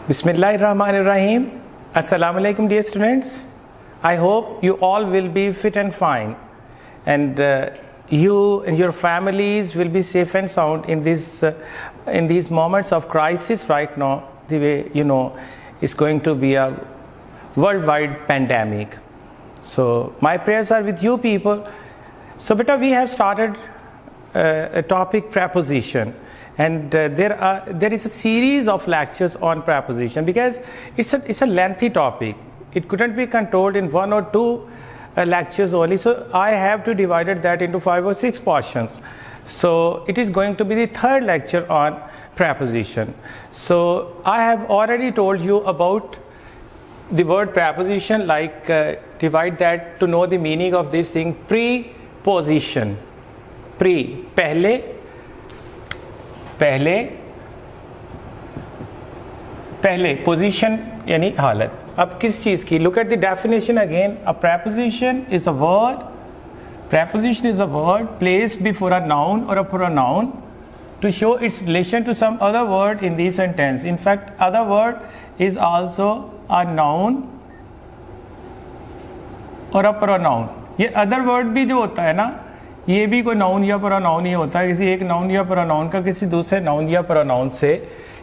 Bismillahirrahmanirrahim. Assalamu alaikum, dear students. I hope you all will be fit and fine, and you and your families will be safe and sound in these moments of crisis right now. The way it's going to be a worldwide pandemic. So my prayers are with you people. So beta, we have started a topic preposition. And there is a series of lectures on preposition because it's a lengthy topic. It couldn't be controlled in one or two lectures only. So I have to divide that into 5 or 6 portions. So it is going to be the third lecture on preposition. So I have already told you about the word preposition, like divide that to know the meaning of this thing. Preposition. पहले position यानी हालत. अब किस चीज की? Look at the definition again. A preposition is a word placed before a noun or a pronoun to show its relation to some other word in the sentence. In fact, other word is also a noun or a pronoun. ये other word भी जो होता है ना, ये भी कोई noun या प्रोनाउन ही होता है. किसी एक नाउन या प्रोनाउन का किसी दूसरे नाउन या प्रोनाउन से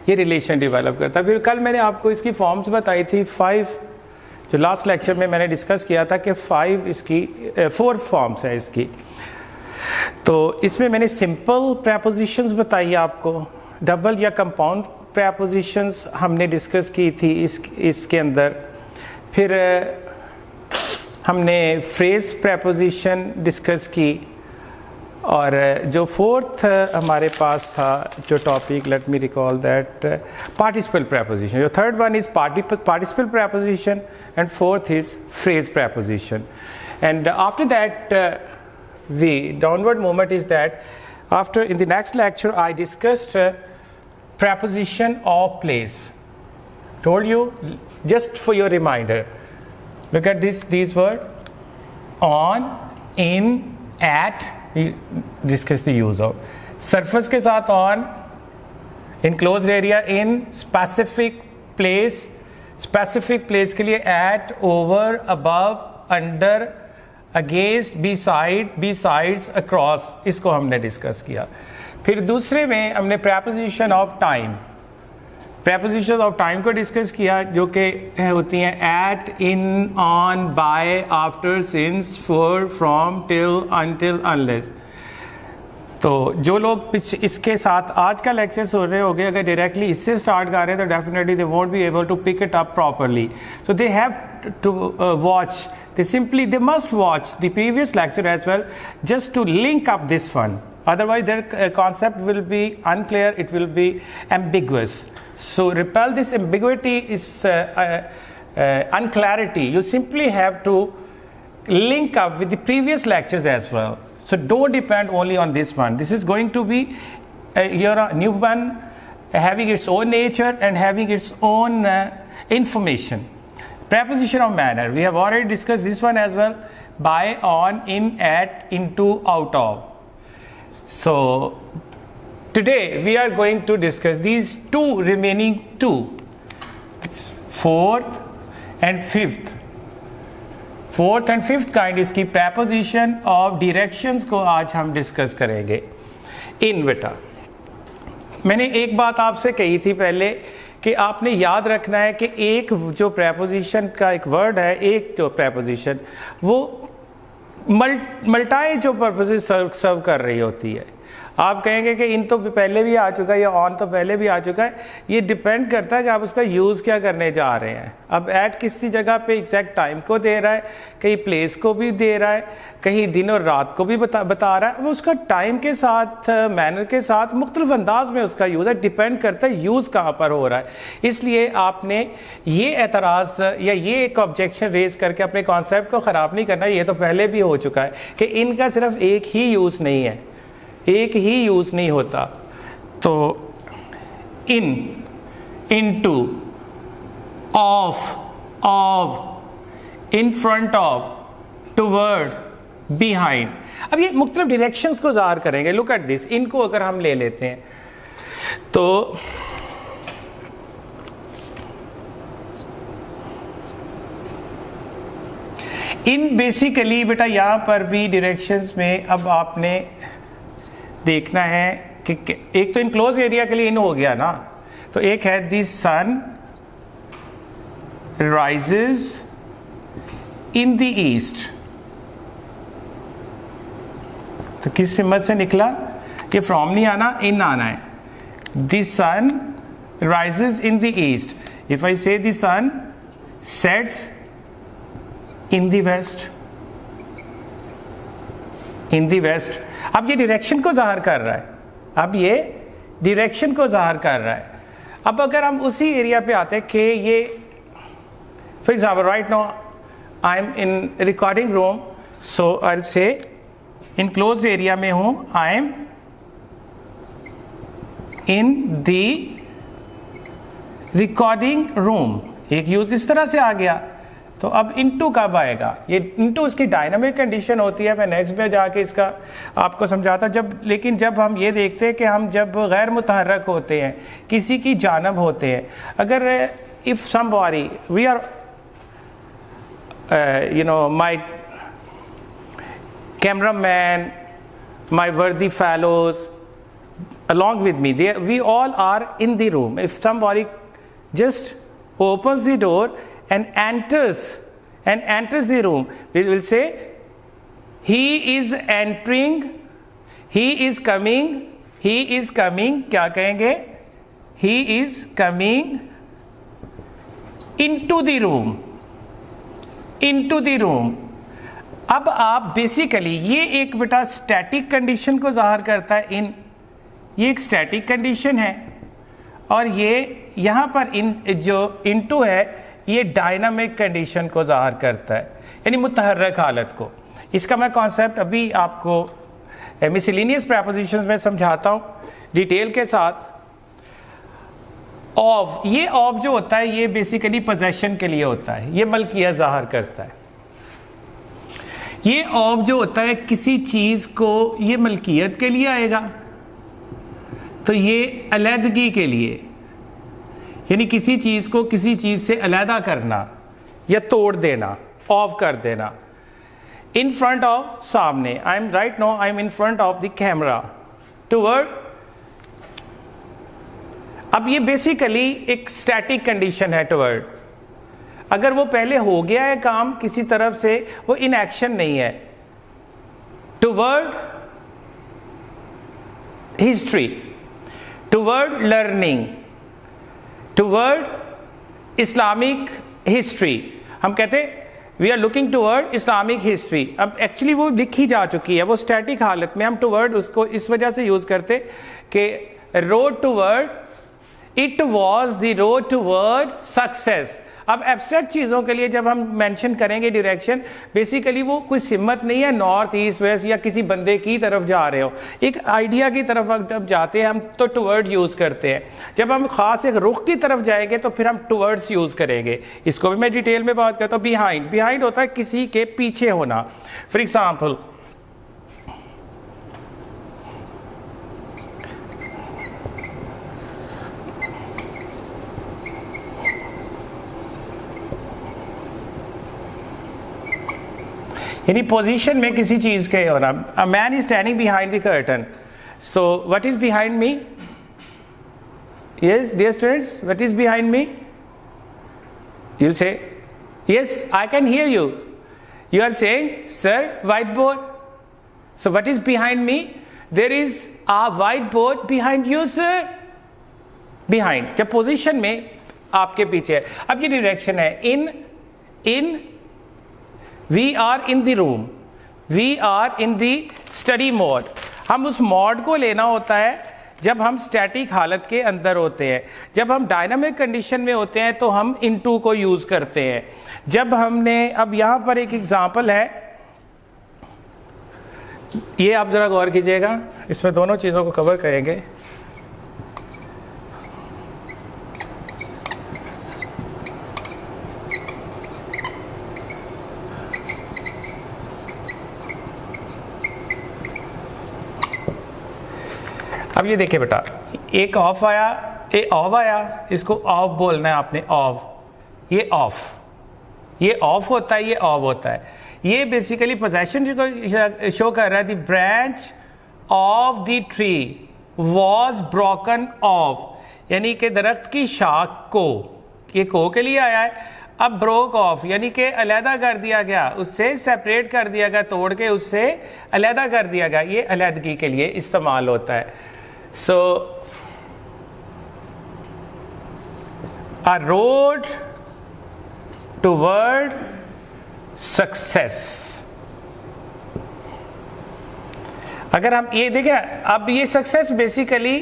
ये रिलेशन डेवलप करता है. फिर कल मैंने आपको इसकी फॉर्म्स बताई थी 5, जो लास्ट लेक्चर में मैंने डिस्कस किया था कि 4 फॉर्म्स है इसकी. तो इसमें मैंने सिंपल प्रेपोजिशंस बताई आपको, डबल या कंपाउंड प्रेपोजिशंस हमने डिस्कस की थी इसके अंदर. फिर हमने फ्रेज प्रेपोजिशन डिस्कस की, और जो फोर्थ हमारे पास था जो topic, let me recall that, participle preposition. जो third one is participle preposition and fourth is phrase preposition. And after that we downward movement is that after in the next lecture I discussed preposition of place. Told you, just for your reminder, look at these words: on, in, at. We discuss the use of surface के साथ on, enclosed area, in, specific place के लिए at, over, above, under, against, beside, besides, across. इसको हमने discuss किया. फिर दूसरे में हमने preposition of time को डिस्कस किया, जो कि होती हैं at, in, on, by, after, since, for, from, till, until, unless. तो जो लोग इसके साथ आज का लेक्चर सुन रहे होंगे, अगर डायरेक्टली इससे स्टार्ट कर रहे हैं तो definitely they won't be able to pick it up properly. So they have to watch, they must watch the previous lecture as well, just to link up this one. Otherwise their concept will be unclear, it will be ambiguous. So repel this ambiguity is unclarity. You simply have to link up with the previous lectures as well. So don't depend only on this one. This is going to be your new one, having its own nature and having its own information. Preposition of manner, we have already discussed this one as well. By, on, in, at, into, out of. So today we are going to discuss these remaining two, fourth and fifth kind इसकी preposition of directions को आज हम discuss करेंगे. इन बेटा, मैंने एक बात आपसे कही थी पहले कि आपने याद रखना है कि एक जो preposition का एक वर्ड है, एक जो preposition वो मल्टाई जो पर्पसेस सर्व कर रही होती है. आप कहेंगे कि इन तो पहले भी आ चुका है या ऑन तो पहले भी आ चुका है. ये डिपेंड करता है कि आप उसका यूज़ क्या करने जा रहे हैं. अब एट किसी जगह पे एग्जैक्ट टाइम को दे रहा है, कहीं प्लेस को भी दे रहा है, कहीं दिन और रात को भी बता रहा है. अब उसका टाइम के साथ, मैनर के साथ मुख्तलिफ अंदाज में उसका यूज़ है. डिपेंड करता है यूज़ कहाँ पर हो रहा है. इसलिए आपने ये एतराज़ या ये एक ऑब्जेक्शन रेज करके अपने कॉन्सेप्ट को ख़राब नहीं करना. ये तो पहले भी हो चुका है कि इनका सिर्फ एक ही यूज़ नहीं है, एक ही यूज नहीं होता. तो in, into, of, in front of, toward, behind. अब ये मुख्तलिफ डायरेक्शंस को ज़ाहिर करेंगे. Look at this. इनको अगर हम ले लेते हैं तो इन बेसिकली बेटा यहाँ पर भी डायरेक्शंस में अब आपने देखना है कि एक तो इनक्लोज एरिया के लिए इन हो गया ना, तो एक है the sun rises in the east, तो किस सिमत से निकला, ये फ्रॉम नहीं आना, इन आना है। The sun rises in the east, if I say the sun sets in the west, in the west. अब ये डायरेक्शन को जाहिर कर रहा है, अब ये डायरेक्शन को जाहिर कर रहा है। अब अगर हम उसी एरिया पे आते हैं कि ये for example right now I am in recording room, so I say enclosed area में हूं, I am in the recording room, एक यूज इस तरह से आ गया। तो अब इनटू कब आएगा, ये इनटू उसकी डायनामिक कंडीशन होती है, मैं नेक्स्ट में जाके इसका आपको समझाता जब। लेकिन जब हम ये देखते हैं कि हम जब गैर मुतहर्रक होते हैं, किसी की जानब होते हैं, अगर if somebody we are you know my cameraman, my worthy fellows along with me, we all are in the room. If somebody just opens the door and enters the room, we will say he is entering, he is coming, he is coming, क्या कहेंगे, he is coming into the room, into the room। अब आप basically ये एक बेटा static condition को जाहिर करता है, इन ये एक स्टैटिक कंडीशन है, और ये यहाँ पर इन जो इनटू है ये डायनामिक कंडीशन को जाहिर करता है, यानी मुतहर्रक हालत को। इसका मैं कॉन्सेप्ट अभी आपको मिसलेनियस प्रेपोजिशंस में समझाता हूँ डिटेल के साथ। ऑफ, ये ऑफ जो होता है ये बेसिकली पोजेशन के लिए होता है, ये मलकियत जाहिर करता है। ये ऑफ जो होता है किसी चीज को, ये मलकियत के लिए आएगा, तो ये अलहदगी के लिए, यानी किसी चीज को किसी चीज से अलहदा करना या तोड़ देना, ऑफ कर देना। इन फ्रंट ऑफ, सामने, I am right now I am in front of the camera toward. अब ये बेसिकली एक स्टैटिक कंडीशन है टुवर्ड। अगर वो पहले हो गया है काम किसी तरफ से, वो इन एक्शन नहीं है। Toward history, toward learning, toward Islamic history, हम कहते we are looking toward Islamic history. अब एक्चुअली वो लिखी जा चुकी है, वो स्टैटिक हालत में, हम टुवर्ड उसको इस वजह से यूज करते कि road toward, it was the road toward success. अब एब्स्ट्रैक्ट चीज़ों के लिए जब हम मेंशन करेंगे डायरेक्शन, बेसिकली वो कोई सिमत नहीं है नॉर्थ ईस्ट वेस्ट या किसी बंदे की तरफ जा रहे हो, एक आइडिया की तरफ जब जाते हैं हम तो टुवर्ड यूज़ करते हैं। जब हम ख़ास एक रुख की तरफ जाएंगे तो फिर हम टुवर्ड्स यूज़ करेंगे। इसको भी मैं डिटेल में बात करता हूँ। बिहाइंड, बिहाइंड होता है किसी के पीछे होना। फॉर एग्जाम्पल यानी पोजीशन में किसी चीज के होना। A man is standing behind the curtain, so what is behind me? Yes dear students, what is behind me? You say yes, I can hear you. You are saying sir white board, so what is behind me? There is a white board behind you sir. Behind जब position में आपके पीछे है। अब ये direction है, इन We are in the room, we are in the study mode। हम उस मोड को लेना होता है जब हम स्टैटिक हालत के अंदर होते हैं। जब हम डायनामिक कंडीशन में होते हैं तो हम इनटू को यूज करते हैं। जब हमने, अब यहां पर एक एग्जांपल है, ये आप जरा गौर कीजिएगा, इसमें दोनों चीजों को कवर करेंगे। अब ये देखिए बेटा, एक ऑफ आया, एक ऑफ आया, इसको ऑफ बोलना है आपने, ऑफ। ये ऑफ, ये ऑफ होता है, ये ऑफ होता है। ये बेसिकली पोजेशन को शो कर रहा है। The branch of the tree was broken of, यानी कि दरख्त की शाख को, ये को के लिए आया है, अब ब्रोक ऑफ यानी कि अलहदा कर दिया गया, उससे सेपरेट कर दिया गया, तोड़ के उससे अलहदा कर दिया गया, ये अलहदगी के लिए इस्तेमाल होता है। सो अ रोड टुवर्ड सक्सेस। अगर हम ये देखें, अब ये सक्सेस बेसिकली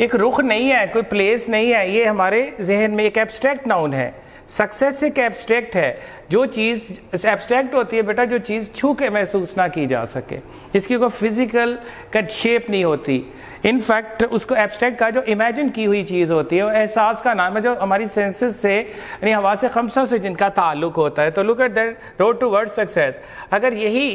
एक रुख नहीं है, कोई प्लेस नहीं है, ये हमारे जहन में एक एब्स्ट्रैक्ट नाउन है। सक्सेस एक एब्स्ट्रैक्ट है, जो चीज़ एब्स्ट्रैक्ट होती है बेटा, जो चीज़ छू के महसूस ना की जा सके, इसकी कोई फिजिकल कट शेप नहीं होती। इनफैक्ट उसको एब्स्ट्रैक्ट का जो इमेजिन की हुई चीज़ होती है, वो एहसास का नाम है, जो हमारी सेंसेस से यानी हवा से खमसा से जिनका ताल्लुक होता है। तो look at that road toward success. अगर यही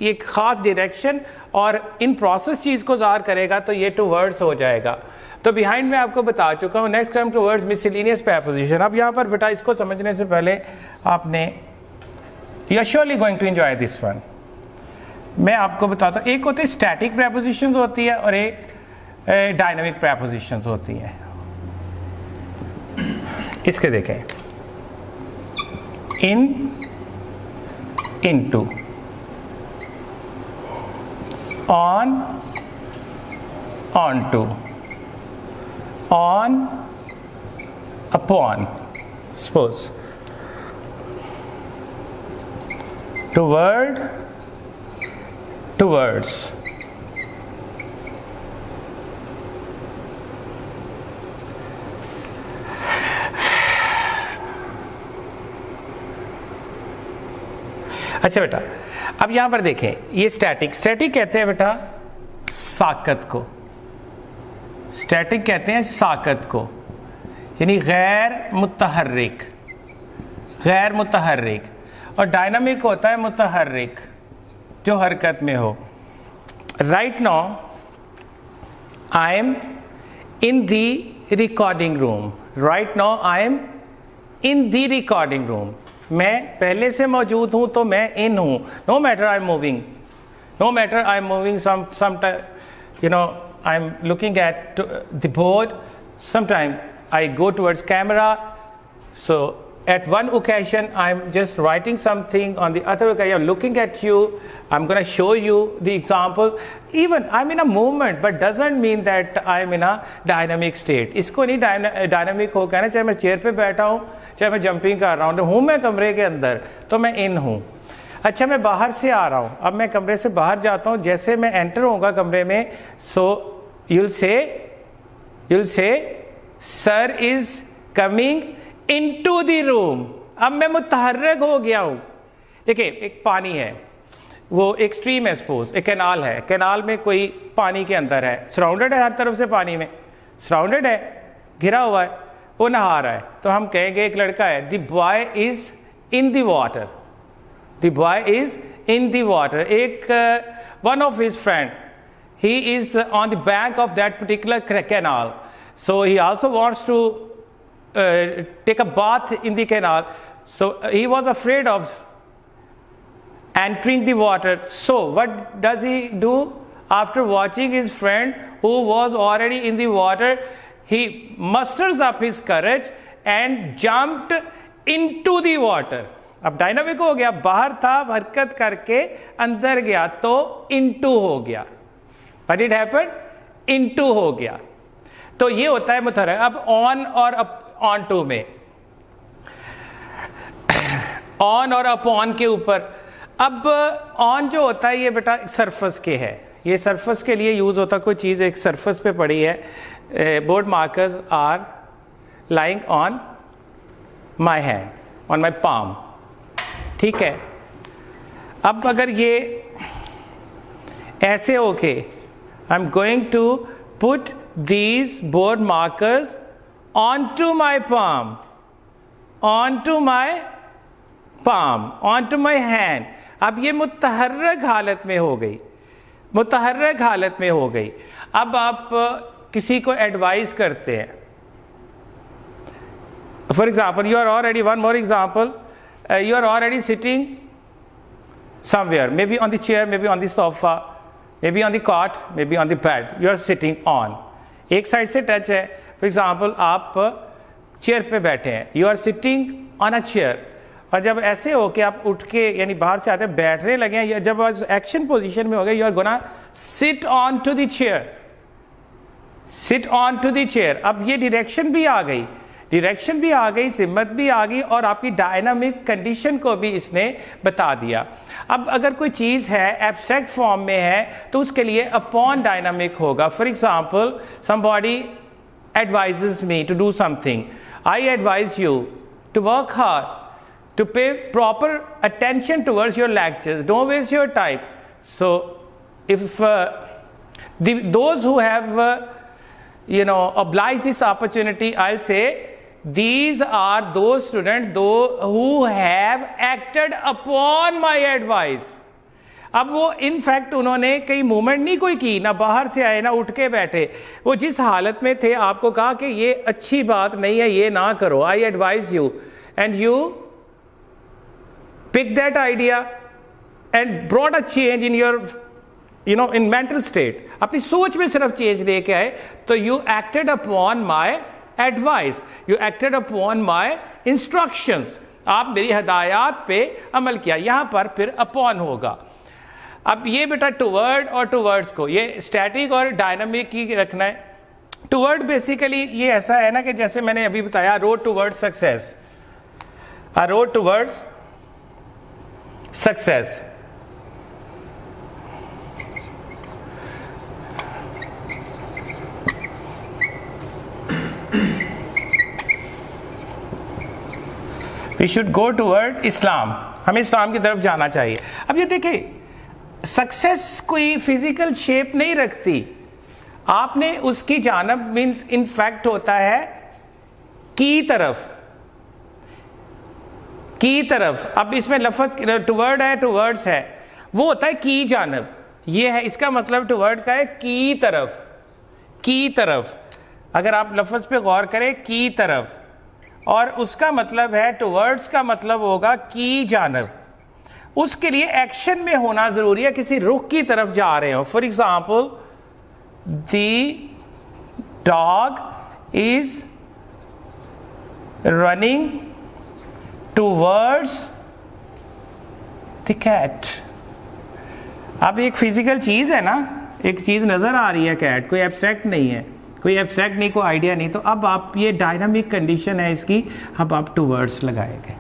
एक ख़ास डायरेक्शन और इन प्रोसेस चीज़ को ज़ाहिर करेगा तो ये टू वर्ड्स हो जाएगा। तो बिहाइंड में आपको बता चुका हूँ। Next come towards miscellaneous preposition. अब यहाँ पर बेटा इसको समझने से पहले आपने, you are surely going to enjoy this one. मैं आपको बताता हूँ, एक होते हैं स्टैटिक प्रीपोजिशंस होती है और एक डायनामिक प्रीपोजिशंस होती हैं। इसके देखें, इन, into, on, onto, on, upon, suppose, toward, towards, अच्छा बेटा, अब यहां पर देखें, ये स्टैटिक, स्टैटिक कहते हैं बेटा साकत को, स्टैटिक कहते हैं साकत को, यानी गैर मुतहर्रिक, गैर मुतहर्रिक। और डायनामिक होता है मुतहर्रिक, जो हरकत में हो। Right now I am in the recording room, right now I am in the recording room. मैं पहले से मौजूद हूं तो मैं इन हूं। No matter I am moving, no matter I am moving some you know, I'm looking at the board, sometime I go towards camera, so at one occasion I'm just writing something, on the other occasion I'm looking at you, I'm going to show you the example. Even I'm in a movement, but doesn't mean that I'm in a dynamic state. इसको नहीं dynamic हो कहना, चाहे मैं chair पे बैठा हूँ, चाहे मैं जंपिंग कर रहा हूँ मैं कमरे के अंदर, तो मैं इन हूँ। अच्छा, मैं बाहर से आ रहा हूँ, अब मैं कमरे से बाहर जाता हूँ, जैसे मैं एंटर होऊंगा कमरे में, सो you'll say sir is coming into the room। अब मैं मुतहर्रिक हो गया हूँ। देखिए, एक पानी है, वो एक स्ट्रीम है, सपोज एक कैनाल है, कैनाल में कोई पानी के अंदर है, सराउंडेड है हर तरफ से, पानी में सराउंडेड है, घिरा हुआ है, वो नहा रहा है, तो हम कहेंगे एक लड़का है, the boy is in the water, the boy is in the water. एक one of his friend, he is on the bank of that particular canal, so he also wants to take a bath in the canal, so he was afraid of entering the water. So what does he do? After watching his friend who was already in the water, he musters up his courage and jumped into the water। अब dynamic हो गया, बाहर था, हरकत करके अंदर गया तो इनटू हो गया। But it happened, into हो गया। तो ये होता है मुतहर्रिक। अब ऑन और ऑन टू में, ऑन और अपॉन के ऊपर, अब ऑन जो होता है ये बेटा सरफेस के है, ये सरफेस के लिए यूज होता, कोई चीज एक सरफेस पे पड़ी है। Board markers are lying on my hand, on my palm, ठीक है। अब अगर ये ऐसे होके, I'm going to put these board markers onto my palm, onto my palm, onto my hand। अब ये मुतहर्रिक हालत में हो गई, मुतहर्रिक हालत में हो गई। अब आप किसी को एडवाइस करते हैं, for example, you are already, one more example, you are already sitting somewhere, maybe on the chair, maybe on the sofa, maybe on the cot, maybe on the bed. You are sitting on. एक side से touch है. For example, आप chair पे बैठे हैं. You are sitting on a chair. और जब ऐसे हो कि आप उठ के यानी बाहर से आते बैठने लगे हैं, या जब एक्शन पोजीशन में हो गए, you are gonna sit on to the chair. Sit on to the chair. अब ये डायरेक्शन भी आ गई, डायरेक्शन भी आ गई, सिमत भी आ गई, और आपकी डायनामिक कंडीशन को भी इसने बता दिया. अब अगर कोई चीज़ है एब्स्ट्रैक्ट फॉर्म में है तो उसके लिए अपॉन डायनामिक होगा. For example, somebody advises me to do something. I advise you to work hard, to pay proper attention towards your lectures, don't waste your time. So if those who have obliged this opportunity, I'll say these are those students who have acted upon my advice. अब वो in fact उन्होंने कई movement नहीं कोई की, ना बाहर से आए ना उठ के बैठे, वो जिस हालत में थे आपको कहा कि ये अच्छी बात नहीं है, ये ना करो. I advise you and you pick that idea and brought a change in your in mental state. अपनी सोच में सिर्फ चेंज लेके आए, तो you acted upon my advice, you acted upon my instructions. आप मेरी हदायत पे अमल किया. यहां पर फिर अपॉन होगा. अब ये बेटा टुवर्ड और टुवर्ड्स को ये स्टैटिक और डायनामिक की रखना है. टुवर्ड बेसिकली ये ऐसा है ना कि जैसे मैंने अभी बताया, road towards success, a road towards success. We should go toward इस्लाम. हमें इस्लाम की तरफ जाना चाहिए. अब ये देखिए, सक्सेस कोई फिजिकल शेप नहीं रखती, आपने उसकी जानब मीन्स इनफैक्ट होता है की तरफ, की तरफ. अब इसमें लफ्ज टुवर्ड है, टुवर्ड्स है, वो होता है की जानब. ये है इसका मतलब टुवर्ड का है की तरफ, की तरफ. अगर आप लफ्ज पे गौर करें, की तरफ, और उसका मतलब है टुवर्ड्स का मतलब होगा की जानब. उसके लिए एक्शन में होना जरूरी है, किसी रुख की तरफ जा रहे हो. For example, the dog is running towards the cat. अब एक फिजिकल चीज है ना, एक चीज नजर आ रही है, कैट, कोई एब्स्ट्रैक्ट नहीं है, कोई एब्स्ट्रैक्ट नहीं, कोई आइडिया नहीं. तो अब आप ये डायनामिक कंडीशन है इसकी, अब आप टुवर्ड्स लगाएंगे.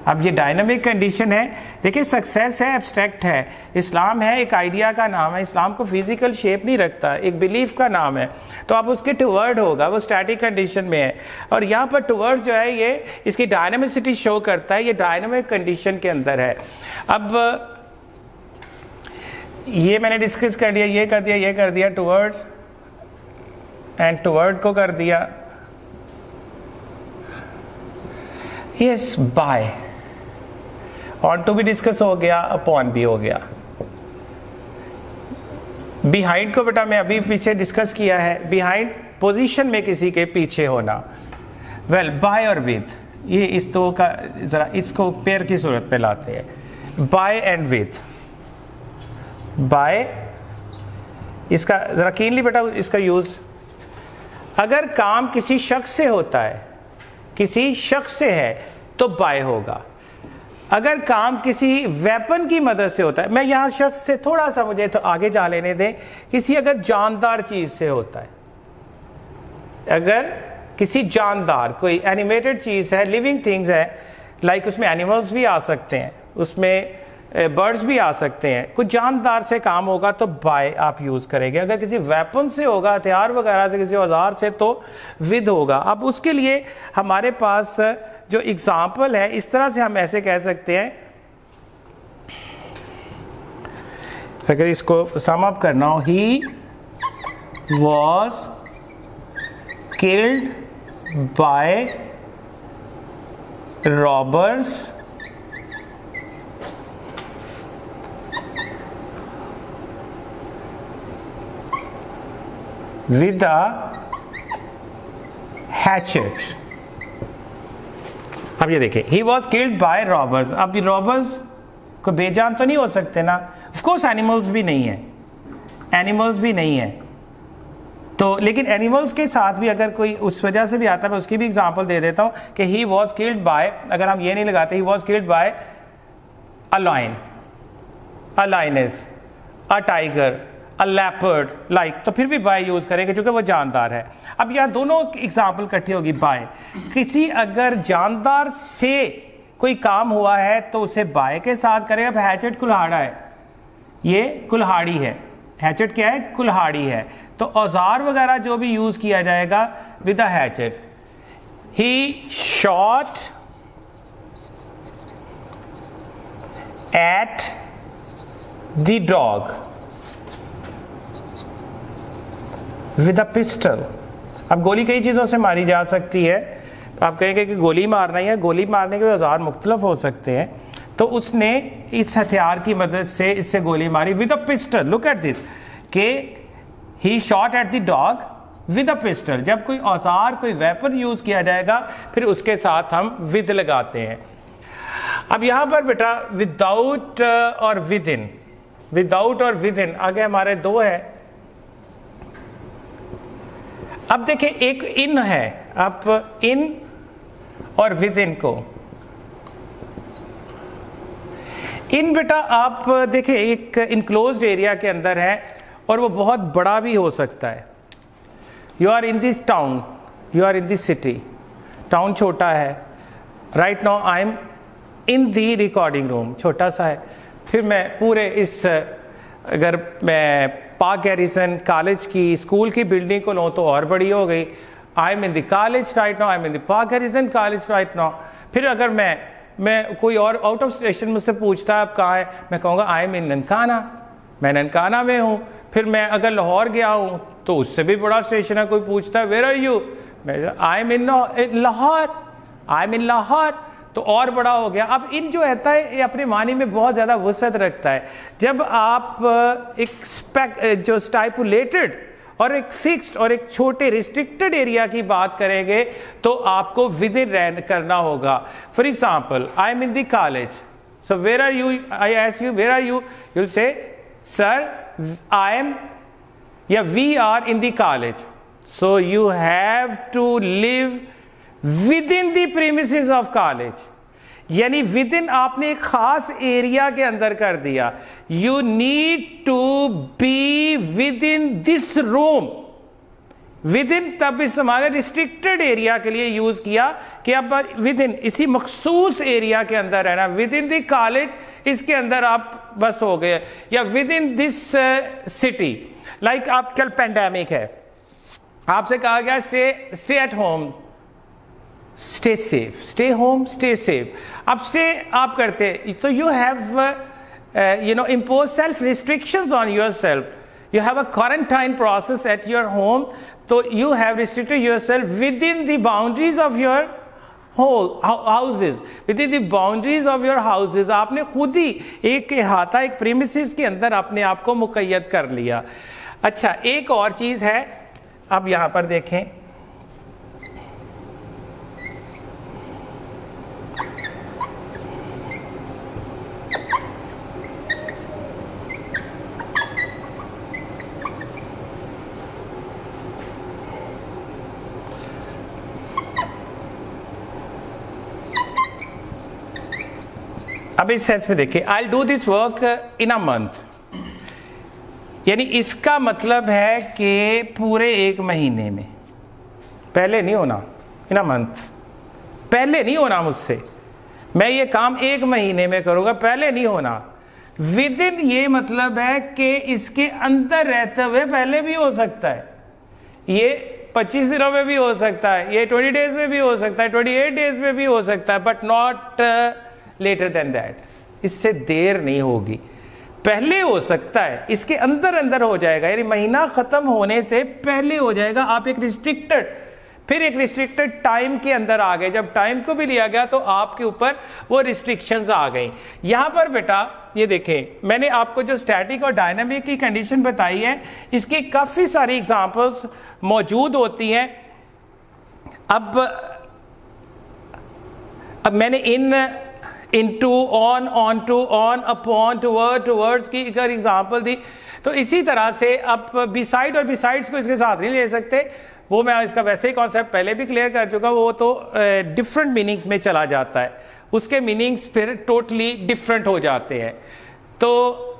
अब ये डायनामिक कंडीशन है. देखिए, सक्सेस है, एब्स्ट्रैक्ट है, इस्लाम है, एक आइडिया का नाम है. इस्लाम को फिजिकल शेप नहीं रखता, एक बिलीफ का नाम है. तो अब उसके टुवर्ड होगा, वो स्टैटिक कंडीशन में है. और यहाँ पर टुवर्ड्स जो है ये इसकी डायनामिसिटी शो करता है, ये डायनामिक कंडीशन के अंदर है. अब ये मैंने डिस्कस कर दिया, ये कर दिया, ये कर दिया, टुवर्ड्स एंड टुवर्ड को कर दिया. यस, बाय, ऑन टू भी डिस्कस हो गया, अपॉन भी हो गया. बिहाइंड को बेटा मैं अभी पीछे डिस्कस किया है. बिहाइंड पोजीशन में किसी के पीछे होना. वेल, बाय और विद, ये इस दो का जरा इसको पेयर की सूरत पे लाते हैं. Bye and with. बाय, इसका जरा कीनली बेटा इसका यूज. अगर काम किसी शख्स से होता है, किसी शख्स से है, तो बाय होगा. अगर काम किसी वेपन की मदद से होता है, मैं यहां शख्स से थोड़ा सा मुझे तो आगे जा लेने दें, किसी अगर जानदार चीज से होता है, अगर किसी जानदार कोई एनिमेटेड चीज है, लिविंग थिंग्स है, लाइक उसमें एनिमल्स भी आ सकते हैं, उसमें बर्ड्स भी आ सकते हैं, कुछ जानदार से काम होगा तो बाय आप यूज करेंगे. अगर किसी वेपन से होगा, हथियार वगैरह से, किसी औजार से, तो विद होगा. अब उसके लिए हमारे पास जो एग्जाम्पल है, इस तरह से हम ऐसे कह सकते हैं, अगर इसको सम अप करना हो, ही was killed bye robbers with a hatchet. अब ये देखिए, he was killed by robbers. अब रॉबर्स कोई बेजान तो नहीं हो सकते ना, ऑफ कोर्स एनिमल्स भी नहीं है, एनिमल्स भी नहीं है। तो लेकिन एनिमल्स के साथ भी अगर कोई उस वजह से भी आता है, मैं उसकी भी एग्जांपल दे देता हूं कि ही वॉज किल्ड बाय, अगर हम ये नहीं लगाते he was killed by a lion, a lioness, a tiger, a leopard like, तो फिर भी बाय यूज करेंगे क्योंकि वो जानदार है। अब यहाँ दोनों एग्जांपल इकट्ठी होगी बाय। किसी अगर जानदार से कोई काम हुआ है तो उसे बाय के साथ करें। अब हैचेट कुल्हाड़ा है, ये कुल्हाड़ी है, हैचेट क्या है, कुल्हाड़ी है, तो औजार वगैरह जो भी यूज किया जाएगा with a hatchet. He shot at the dog with a pistol. अब गोली कई चीजों से मारी जा सकती है, तो आप कहेंगे कि गोली मारना ही है, गोली मारने के औजार मुख्तलिफ हो सकते हैं। तो उसने इस हथियार की मदद से इससे गोली मारी with a pistol. Look at this के ही shot at the dog with a pistol. जब कोई औजार, कोई वेपन यूज किया जाएगा फिर उसके साथ हम विद लगाते हैं। अब यहां पर बेटा विदाउट और विद इन, विदाउट और विद इन आगे हमारे दो है। अब देखिए एक इन है, आप इन और विद इन को, इन बेटा आप देखिए एक इनक्लोज्ड एरिया के अंदर है और वो बहुत बड़ा भी हो सकता है। You are in this town, you are in this city, town छोटा है, right now I am in the recording room, छोटा सा है। फिर मैं पूरे इस, अगर मैं पार्क गैरिसन कॉलेज की, स्कूल की बिल्डिंग को लूँ तो और बड़ी हो गई। I am in the college right now, I am in the Park Garrison College right now. फिर अगर मैं कोई और आउट ऑफ स्टेशन मुझसे पूछता है आप कहाँ है, मैं कहूँगा आई एम इन ननकाना, मैं ननकाना में हूँ। फिर मैं अगर लाहौर गया हूँ तो उससे भी बड़ा स्टेशन है, कोई पूछता है वेयर आर यू, मैं I am in Lahore, I am in Lahore, तो और बड़ा हो गया। अब इन जो रहता है ये अपने मानी में बहुत ज़्यादा वसअत रखता है। जब आप एक जो स्टाइपुलेटेड और एक फिक्स्ड और एक छोटे रिस्ट्रिक्टेड एरिया की बात करेंगे तो आपको विद इन रन करना होगा। For example I am in the college, so where are you, I ask you where are you, you will say sir I am या we are in the college, so you have to live within the premises of college, यानी within आपने एक खास area के अंदर कर दिया। You need to be within this room, within तब इस्तेमाल रिस्ट्रिक्टेड एरिया के लिए यूज किया कि अब विद इन इसी मखसूस एरिया के अंदर रहना। विद इन द कॉलेज इसके अंदर आप बस हो गए, या with in this city. Like आप कल पेंडेमिक है, आपसे कहा गया stay at home, stay safe, stay home, stay safe. अब स्टे आप करते तो you have impose self restrictions on your self, you have a quarantine process at your home, so you have restricted yourself within the boundaries of your whole houses, within the boundaries of your houses। आपने खुद ही एक इहाता, एक premises के अंदर अपने आप को मुक़य्यद कर लिया। अच्छा एक और चीज है, अब यहां पर देखें, अब इस सेंस में देखिए I do this work in a month, यानी इसका मतलब है कि पूरे एक महीने में, पहले नहीं होना, इन अ मंथ, पहले नहीं होना मुझसे, मैं ये काम एक महीने में करूंगा, पहले नहीं होना। विद इन ये मतलब है कि इसके अंदर रहते हुए पहले भी हो सकता है, ये 25 दिनों में भी हो सकता है, ये 20 डेज में भी हो सकता है, 28 डेज में भी हो सकता है, but not later than that, इससे देर नहीं होगी। पहले हो सकता है, इसके अंदर अंदर हो जाएगा, यानी महीना खत्म होने से पहले हो जाएगा। आप एक रिस्ट्रिक्टेड, फिर एक रिस्ट्रिक्टेड टाइम के अंदर आ गए, जब टाइम को भी लिया गया तो आपके ऊपर वो रिस्ट्रिक्शंस आ गई। यहां पर बेटा ये देखें, मैंने आपको जो स्टैटिक और डायनामिक की कंडीशन बताई है, इसकी काफी सारी एग्जांपल्स मौजूद होती हैं। अब मैंने in into, onto, on, upon, toward, towards की अगर एग्जांपल दी, तो इसी तरह से अब बिसाइड और बिसाइड्स को इसके साथ नहीं ले सकते। वो मैं इसका वैसे ही कॉन्सेप्ट पहले भी क्लियर कर चुका, वो तो डिफरेंट मीनिंग्स में चला जाता है, उसके मीनिंग्स फिर टोटली डिफरेंट हो जाते हैं। तो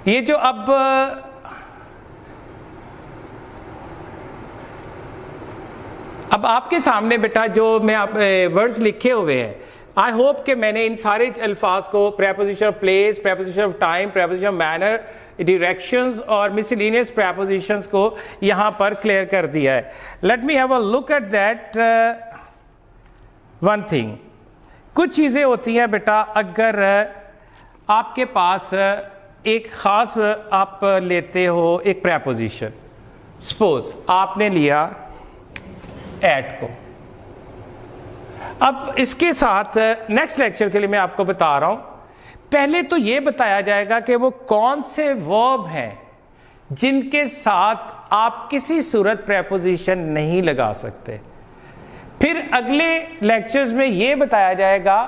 ये जो अब आपके सामने बेटा जो मैं आप वर्ड्स लिखे हुए हैं, आई होप कि मैंने इन सारे अल्फाज को preposition of place, preposition of time, preposition of manner, directions और मिसलेनियस प्रेपोजिशंस को यहां पर क्लियर कर दिया है। Let me have a look at that one thing. कुछ चीजें होती हैं बेटा, अगर आपके पास एक खास आप लेते हो एक प्रेपोजिशन, सपोज आपने लिया एट को। अब इसके साथ नेक्स्ट लेक्चर के लिए मैं आपको बता रहा हूं, पहले तो यह बताया जाएगा कि वो कौन से वर्ब हैं जिनके साथ आप किसी सूरत प्रेपोजिशन नहीं लगा सकते। फिर अगले लेक्चर्स में यह बताया जाएगा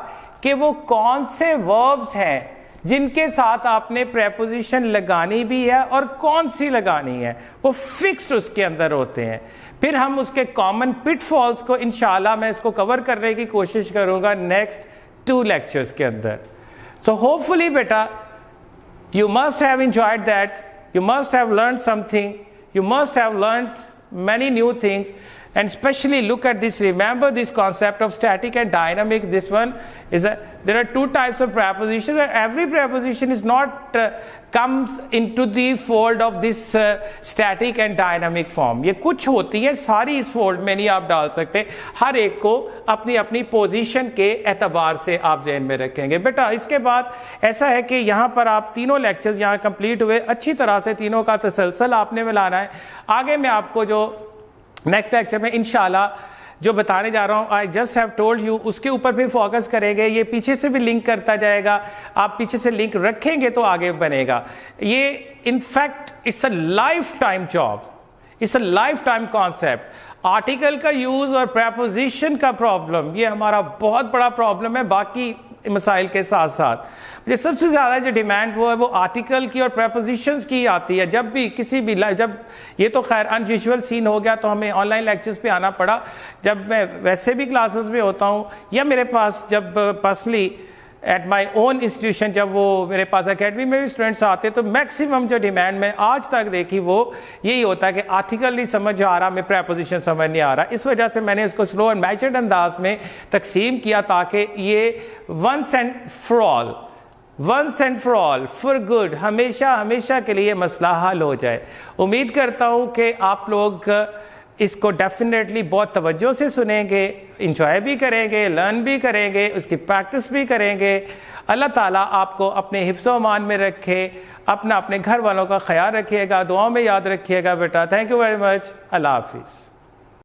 कि वो कौन से वर्ब्स हैं जिनके साथ आपने प्रेपोजिशन लगानी भी है और कौन सी लगानी है, वो फिक्स्ड उसके अंदर होते हैं। फिर हम उसके कॉमन पिटफॉल्स को इंशाल्लाह मैं इसको कवर करने की कोशिश करूंगा नेक्स्ट 2 लेक्चर्स के अंदर। सो होपफुली बेटा you must have enjoyed that, you must have learn something, you must have learned many new things, and especially look at this, remember this concept of static and dynamic. This one is there are 2 types of prepositions, and every preposition is not comes into the fold of this static and dynamic form. ये कुछ होती है, सारी इस fold में नहीं आप डाल सकते, हर एक को अपनी अपनी पोजीशन के एतबार से आप ज़हन में रखेंगे। बेटा इसके बाद ऐसा है कि यहाँ पर आप तीनों लेक्चर्स यहाँ कंप्लीट हुए, अच्छी तरह से तीनों का तसलसल आपने मिलाना है। आगे मैं आपको जो नेक्स्ट लेक्चर में इंशाल्लाह जो बताने जा रहा हूं, I just have told you, उसके ऊपर भी फोकस करेंगे। ये पीछे से भी लिंक करता जाएगा, आप पीछे से लिंक रखेंगे तो आगे बनेगा। ये in fact it's a life time job, it's a life time concept. Article का यूज और प्रेपोजिशन का प्रॉब्लम, ये हमारा बहुत बड़ा प्रॉब्लम है बाकी मसाइल के साथ साथ। मुझे सबसे ज्यादा जो डिमांड वो है वो आर्टिकल की और प्रेपोजिशंस की आती है। जब भी किसी भी जब ये तो खैर अनयूजुअल सीन हो गया तो हमें ऑनलाइन लेक्चर्स पे आना पड़ा। जब मैं वैसे भी क्लासेस में होता हूँ या मेरे पास जब personally at my own institution, जब वो मेरे पास एकेडमी में भी स्टूडेंट्स आते तो मैक्सिमम जो डिमांड में आज तक देखी वो यही होता है कि आर्टिकल नहीं समझ आ रहा, मैं प्रेपोजिशन समझ नहीं आ रहा। इस वजह से मैंने इसको स्लो एंड मैचर्ड अंदाज में तकसीम किया ताकि ये once and for all for good हमेशा हमेशा के लिए मसला हल हो जाए। उम्मीद करता हूँ कि आप लोग इसको डेफिनेटली बहुत तवज्जो से सुनेंगे, इंजॉय भी करेंगे, लर्न भी करेंगे, उसकी प्रैक्टिस भी करेंगे। अल्लाह ताला आपको अपने हिफ्ज़-ओ अमान में रखे, अपने घर वालों का ख्याल रखिएगा, दुआओं में याद रखिएगा बेटा। Thank you very much. अल्लाह हाफिज़।